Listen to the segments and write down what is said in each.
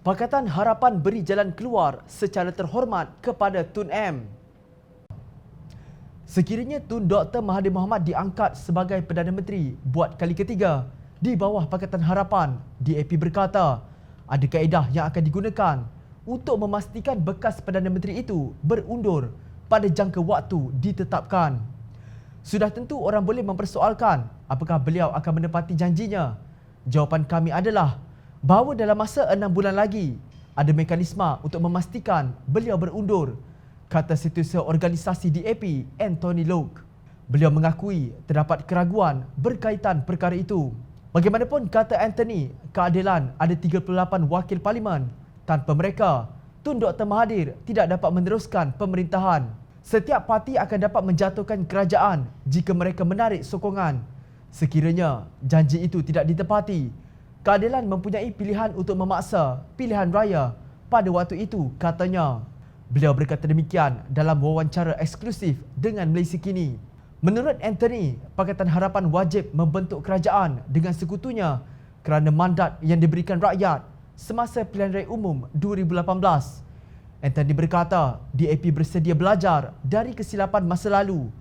Pakatan Harapan beri jalan keluar secara terhormat kepada Tun M. Sekiranya Tun Dr. Mahathir Mohamad diangkat sebagai Perdana Menteri buat kali ketiga di bawah Pakatan Harapan, DAP berkata ada kaedah yang akan digunakan untuk memastikan bekas Perdana Menteri itu berundur pada jangka waktu ditetapkan. Sudah tentu orang boleh mempersoalkan apakah beliau akan menepati janjinya. Jawapan kami adalah bahawa dalam masa 6 bulan lagi ada mekanisme untuk memastikan beliau berundur, kata Setiausaha Organisasi DAP Anthony Loke. Beliau mengakui terdapat keraguan berkaitan perkara itu. Bagaimanapun, kata Anthony, keadilan ada 38 wakil parlimen. Tanpa mereka, Tun Dr. Mahathir tidak dapat meneruskan pemerintahan. Setiap parti akan dapat menjatuhkan kerajaan jika mereka menarik sokongan. Sekiranya janji itu tidak ditepati, keadilan mempunyai pilihan untuk memaksa pilihan raya pada waktu itu, katanya. Beliau berkata demikian dalam wawancara eksklusif dengan Malaysia Kini. Menurut Anthony, Pakatan Harapan wajib membentuk kerajaan dengan sekutunya kerana mandat yang diberikan rakyat semasa pilihan raya umum 2018. Anthony berkata, DAP bersedia belajar dari kesilapan masa lalu,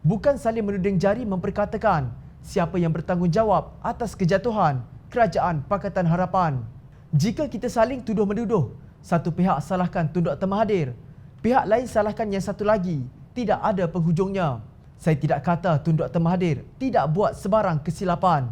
bukan saling menuding jari memperkatakan siapa yang bertanggungjawab atas kejatuhan Kerajaan Pakatan Harapan. Jika kita saling tuduh-menuduh, satu pihak salahkan Tun Dr. Mahathir, pihak lain salahkan yang satu lagi, tidak ada penghujungnya. Saya tidak kata Tun Dr. Mahathir tidak buat sebarang kesilapan.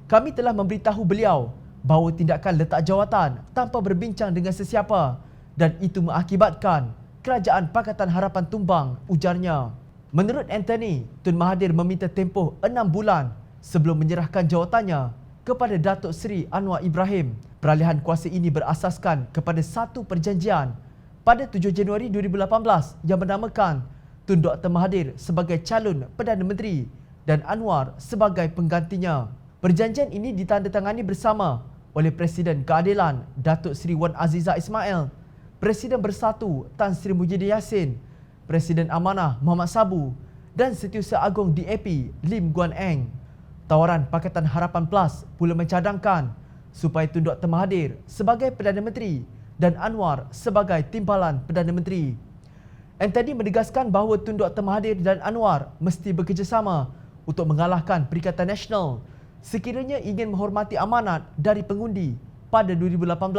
Kami telah memberitahu beliau bahawa tindakan letak jawatan tanpa berbincang dengan sesiapa dan itu mengakibatkan Kerajaan Pakatan Harapan tumbang, ujarnya. Menurut Anthony, Tun Mahathir meminta tempoh 6 bulan sebelum menyerahkan jawatannya kepada Datuk Seri Anwar Ibrahim. Peralihan kuasa ini berasaskan kepada satu perjanjian pada 7 Januari 2018 yang menamakan Tun Dr. Mahathir sebagai calon Perdana Menteri dan Anwar sebagai penggantinya. Perjanjian ini ditandatangani bersama oleh Presiden Keadilan Datuk Seri Wan Azizah Ismail, Presiden Bersatu Tan Sri Muhyiddin Yassin, Presiden Amanah Muhammad Sabu dan Setiausaha Agong DAP Lim Guan Eng. Tawaran Pakatan Harapan Plus pula mencadangkan supaya Tun Dr. Mahathir sebagai Perdana Menteri dan Anwar sebagai timbalan Perdana Menteri. Anthony menegaskan bahawa Tun Dr. Mahathir dan Anwar mesti bekerjasama untuk mengalahkan Perikatan Nasional sekiranya ingin menghormati amanat dari pengundi pada 2018.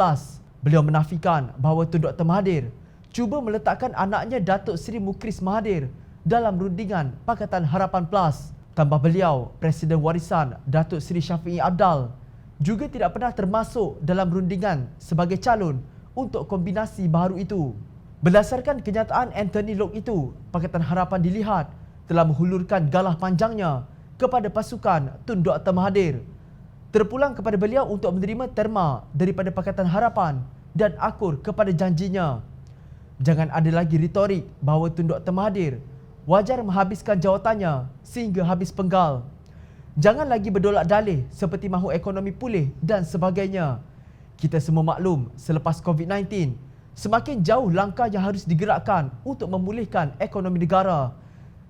Beliau menafikan bahawa Tun Dr. Mahathir cuba meletakkan anaknya Datuk Seri Mukris Mahathir dalam rundingan Pakatan Harapan Plus. Tambah beliau, Presiden Warisan Datuk Seri Syafiee Abdal juga tidak pernah termasuk dalam rundingan sebagai calon untuk kombinasi baharu itu. Berdasarkan kenyataan Anthony Loke itu, Pakatan Harapan dilihat telah menghulurkan galah panjangnya kepada pasukan Tun Dr. Mahathir. Terpulang kepada beliau untuk menerima terma daripada Pakatan Harapan dan akur kepada janjinya. Jangan ada lagi retorik bahawa Tun Dr. Mahathir wajar menghabiskan jawatannya sehingga habis penggal. Jangan lagi berdolak dalih seperti mahu ekonomi pulih dan sebagainya. Kita semua maklum selepas COVID-19, semakin jauh langkah yang harus digerakkan untuk memulihkan ekonomi negara.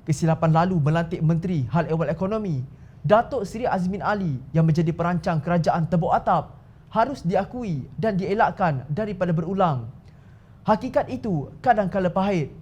Kesilapan lalu melantik Menteri Hal Ehwal Ekonomi Datuk Seri Azmin Ali yang menjadi perancang kerajaan tebuk atap harus diakui dan dielakkan daripada berulang. Hakikat itu kadang-kala pahit.